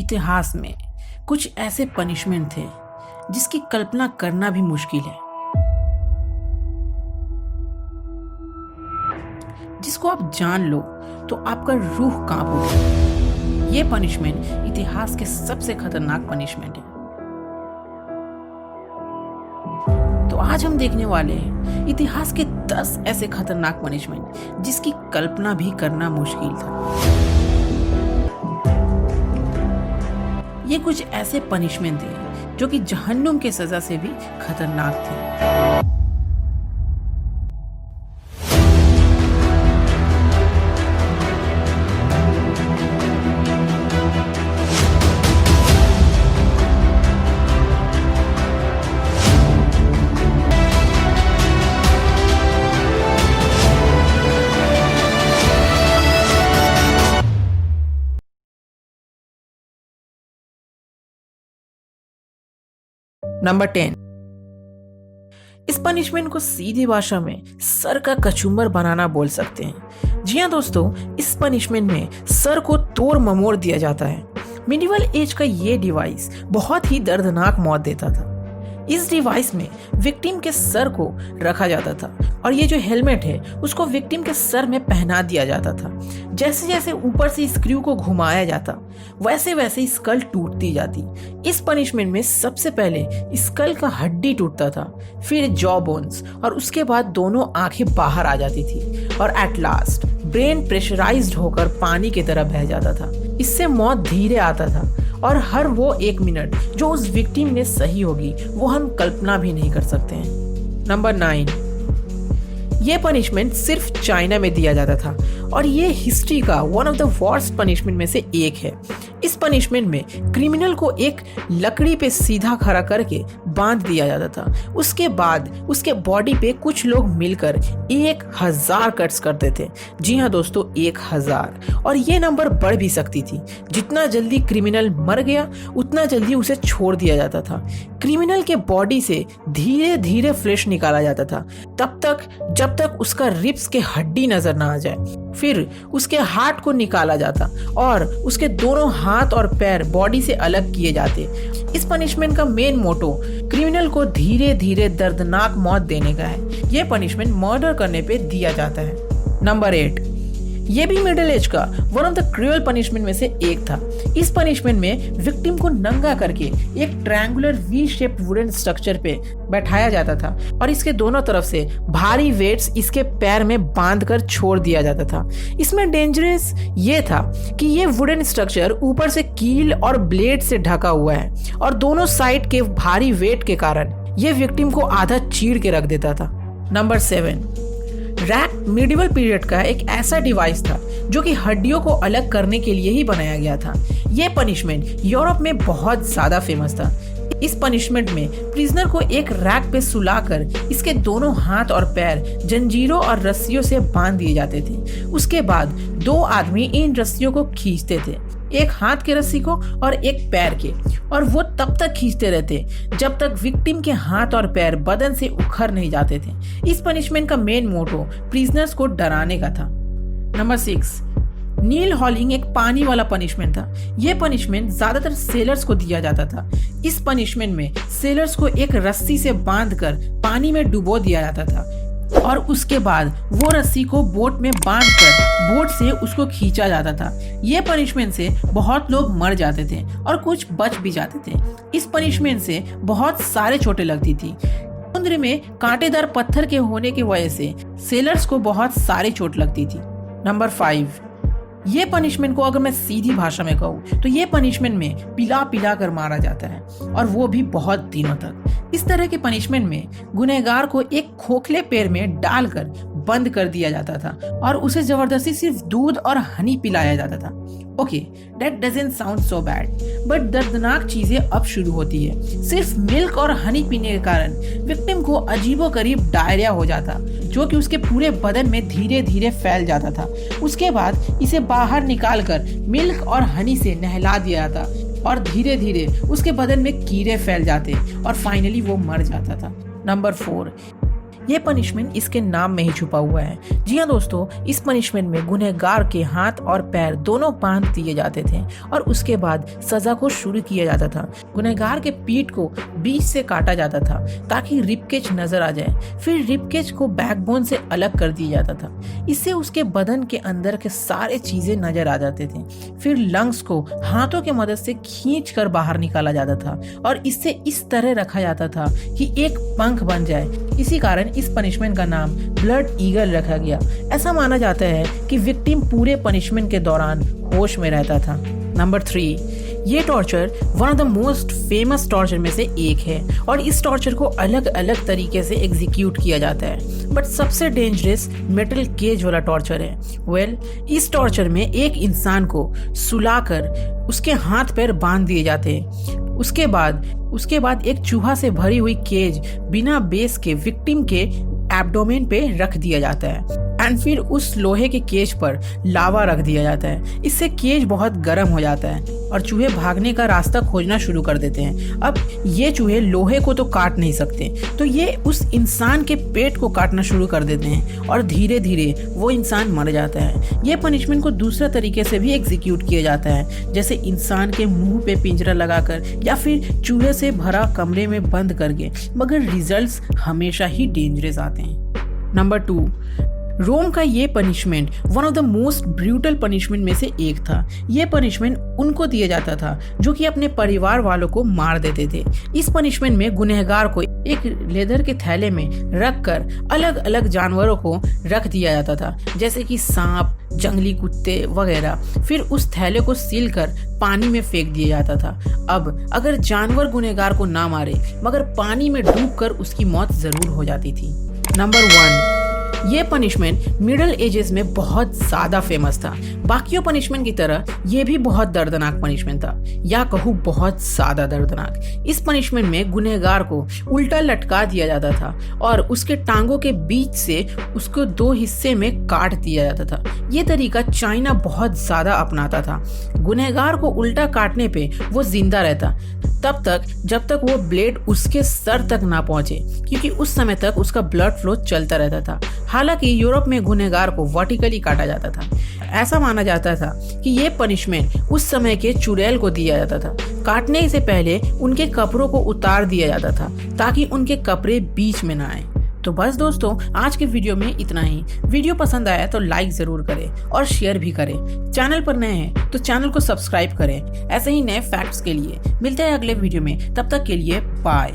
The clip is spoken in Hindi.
इतिहास में कुछ ऐसे पनिशमेंट थे जिसकी कल्पना करना भी मुश्किल है, जिसको आप जान लो तो आपका रूह कांप उठे। ये पनिशमेंट इतिहास के सबसे खतरनाक पनिशमेंट है। तो आज हम देखने वाले हैं इतिहास के 10 ऐसे खतरनाक पनिशमेंट जिसकी कल्पना भी करना मुश्किल था। ये कुछ ऐसे पनिशमेंट थे जो कि जहन्नुम के सजा से भी खतरनाक थे। नंबर 10, इस पनिशमेंट को सीधी भाषा में सर का कचूमर बनाना बोल सकते हैं। जी हाँ दोस्तों, इस पनिशमेंट में सर को तोड़ ममोड़ दिया जाता है। मिडिवल एज का ये डिवाइस बहुत ही दर्दनाक मौत देता था। इस डिवाइस में विक्टिम के सर को रखा जाता था और ये जो हेलमेट है उसको विक्टिम के सर में पहना दिया जाता था। जैसे जैसे ऊपर से स्क्रू को घुमाया जाता वैसे वैसे स्कल टूटती जाती। इस पनिशमेंट में सबसे पहले स्कल का हड्डी टूटता था, फिर जॉ बोन्स और उसके बाद दोनों आंखें बाहर आ जाती थी और एट लास्ट ब्रेन प्रेशराइज्ड होकर पानी की तरह बह जाता था। इससे मौत धीरे आता था और हर वो 1 मिनट जो उस विक्टिम ने सही होगी वो हम कल्पना भी नहीं कर सकते हैं। नंबर 9, ये पनिशमेंट सिर्फ चाइना में दिया जाता था और ये हिस्ट्री का one of the worst punishment में से एक है। इस पनिशमेंट में क्रिमिनल को एक लकड़ी पे सीधा खड़ा करके बांध दिया जाता था। उसके बाद उसके बॉडी पे कुछ लोग मिलकर 1000 कट्स करते थे। जी हाँ दोस्तों, 1000। और ये नंबर बढ़ भी सकती थी। जितना जल्दी क्रिमिनल मर गया उतना जल्दी उसे छोड़ दिया जाता था। क्रिमिनल के बॉडी से धीरे धीरे फ्लैश निकाला जाता था तब तक जब तक उसका रिब्स के हड्डी नजर ना आ जाए। फिर उसके हार्ट को निकाला जाता और उसके दोनों हाथ और पैर बॉडी से अलग किए जाते। इस पनिशमेंट का मेन मोटो क्रिमिनल को धीरे धीरे दर्दनाक मौत देने का है। यह पनिशमेंट मर्डर करने पे दिया जाता है। नंबर 8, ये भी मिडिल एज का one of the cruel punishment में से एक था। इस पनिशमेंट में विक्टिम को नंगा करके एक triangular V shaped wooden structure पे बैठाया जाता था और इसके दोनों तरफ से भारी वेट्स इसके पैर में बांधकर छोड़ दिया जाता था। इसमें डेंजरस ये था कि ये वुडन स्ट्रक्चर ऊपर से कील और ब्लेड से ढका हुआ है और दोनों साइड के भारी वेट के कारण ये विक्टिम को आधा चीर के रख देता था। नंबर 7, रैक मिडिवल पीरियड का एक ऐसा डिवाइस था जो कि हड्डियों को अलग करने के लिए ही बनाया गया था। यह पनिशमेंट यूरोप में बहुत ज्यादा फेमस था। इस पनिशमेंट में प्रिजनर को एक रैक पे सुलाकर इसके दोनों हाथ और पैर जंजीरों और रस्सियों से बांध दिए जाते थे। उसके बाद 2 आदमी इन रस्सियों को खींचते थे, एक हाथ के रस्सी को और एक पैर के, और वो तब तक खींचते रहते जब तक विक्टिम के हाथ और पैर बदन से उखड़ नहीं जाते थे। इस पनिशमेंट का मेन मोटो प्रिजनर्स को डराने का था। नंबर 6, नील हॉलिंग एक पानी वाला पनिशमेंट था। यह पनिशमेंट ज्यादातर सेलर्स को दिया जाता था। इस पनिशमेंट में सेलर्स को एक रस्सी से बांधकर पानी में डुबो दिया जाता था और उसके बाद वो रस्सी को बोट में बांधकर बोट से उसको खींचा जाता था। ये पनिशमेंट से बहुत लोग मर जाते थे और कुछ बच भी जाते थे। इस पनिशमेंट से बहुत सारे चोटें लगती थी। समुद्र में कांटेदार पत्थर के होने की वजह से सेलर्स को बहुत सारी चोट लगती थी। नंबर 5, ये पनिशमेंट को अगर मैं सीधी भाषा में कहूँ तो ये पनिशमेंट में पिला पिला कर मारा जाता है और वो भी बहुत दिनों तक। इस तरह के पनिशमेंट में गुनहगार को एक खोखले पेड़ में डालकर बंद कर दिया जाता था और उसे जबरदस्ती सिर्फ दूध और हनी पिलाया जाता था। Okay, that doesn't sound so bad, but दर्दनाक चीजें अब शुरू होती है। सिर्फ मिल्क और हनी पीने के कारण विक्टिम को अजीबोगरीब डायरिया हो जाता जो कि उसके पूरे बदन में धीरे धीरे फैल जाता था। उसके बाद इसे बाहर निकालकर मिल्क और हनी से नहला दिया जाता और धीरे धीरे उसके बदन में कीड़े फैल जाते और फाइनली वो मर जाता था। नंबर 4, ये पनिशमेंट इसके नाम में ही छुपा हुआ है। जी हाँ दोस्तों, इस पनिशमेंट में गुनहगार के हाथ और पैर दोनों बांध दिए जाते थे और उसके बाद सजा को शुरू किया जाता था। गुनहगार के पीठ को बीच से काटा जाता था ताकि रिबकेज नजर आ जाए। फिर रिबकेज को बैकबोन से अलग कर दिया जाता था। इससे उसके बदन के अंदर के सारे चीजें नजर आ जाते थे। फिर लंग्स को हाथों की मदद से खींच कर बाहर निकाला जाता था और इससे इस तरह रखा जाता था कि एक पंख बन जाए। इसी कारण इस पनिशमेंट का नाम ब्लड ईगल रखा गया। ऐसा माना जाता है कि विक्टिम पूरे पनिशमेंट के दौरान होश में रहता था। नंबर 3, ये torture one of the most famous torture में से एक है और इस टॉर्चर को अलग अलग तरीके से एग्जीक्यूट किया जाता है, बट सबसे डेंजरस मेटल केज वाला टॉर्चर है। इस टॉर्चर में एक इंसान को सुलाकर उसके हाथ पैर बांध दिए जाते हैं। उसके बाद एक चूहा से भरी हुई केज बिना बेस के विक्टिम के एब्डोमेन पे रख दिया जाता है एंड फिर उस लोहे के केज पर लावा रख दिया जाता है। इससे केज बहुत गर्म हो जाता है और चूहे भागने का रास्ता खोजना शुरू कर देते हैं। अब ये चूहे लोहे को तो काट नहीं सकते, तो ये उस इंसान के पेट को काटना शुरू कर देते हैं और धीरे धीरे वो इंसान मर जाता है। ये पनिशमेंट को दूसरे तरीके से भी एग्जीक्यूट किया जाता है, जैसे इंसान के मुंह पे पिंजरा लगाकर या फिर चूहे से भरा कमरे में बंद करके, मगर रिजल्ट्स हमेशा ही डेंजरस आते हैं। नंबर 2, रोम का ये punishment one of the most brutal punishment में से एक था। ये पनिशमेंट उनको दिया जाता था जो कि अपने परिवार वालों को मार देते थे। इस पनिशमेंट में गुनहगार को एक लेदर के थैले में रखकर अलग अलग जानवरों को रख दिया जाता था, जैसे कि सांप, जंगली कुत्ते वगैरह। फिर उस थैले को सील कर पानी में फेंक दिया जाता था। अब अगर जानवर गुनहगार को ना मारे मगर पानी में डूबकर उसकी मौत जरूर हो जाती थी। नंबर 1, ये पनिशमेंट मिडिल एजेस में बहुत ज्यादा फेमस था। बाकियों पनिशमेंट की तरह ये भी बहुत दर्दनाक पनिशमेंट था, या कहूँ बहुत ज्यादा दर्दनाक। इस पनिशमेंट में गुनहगार को उल्टा लटका दिया जाता था और उसके टांगों के बीच से उसको 2 हिस्से में काट दिया जाता था। ये तरीका चाइना बहुत ज्यादा अपनाता था। गुनहगार को उल्टा काटने पे वो जिंदा रहता तब तक जब तक वो ब्लेड उसके सर तक ना पहुंचे, क्योंकि उस समय तक उसका ब्लड फ्लो चलता रहता था। हालांकि यूरोप में गुनहगार को वर्टिकली काटा जाता था। ऐसा माना जाता था कि ये पनिशमेंट उस समय के चुड़ैल को दिया जाता था। काटने से पहले उनके कपड़ों को उतार दिया जाता था ताकि उनके कपड़े बीच में ना आए। तो बस दोस्तों, आज के वीडियो में इतना ही। वीडियो पसंद आया तो लाइक जरूर करें और शेयर भी करें। चैनल पर नए हैं तो चैनल को सब्सक्राइब करें ऐसे ही नए फैक्ट्स के लिए। मिलते हैं अगले वीडियो में, तब तक के लिए बाय।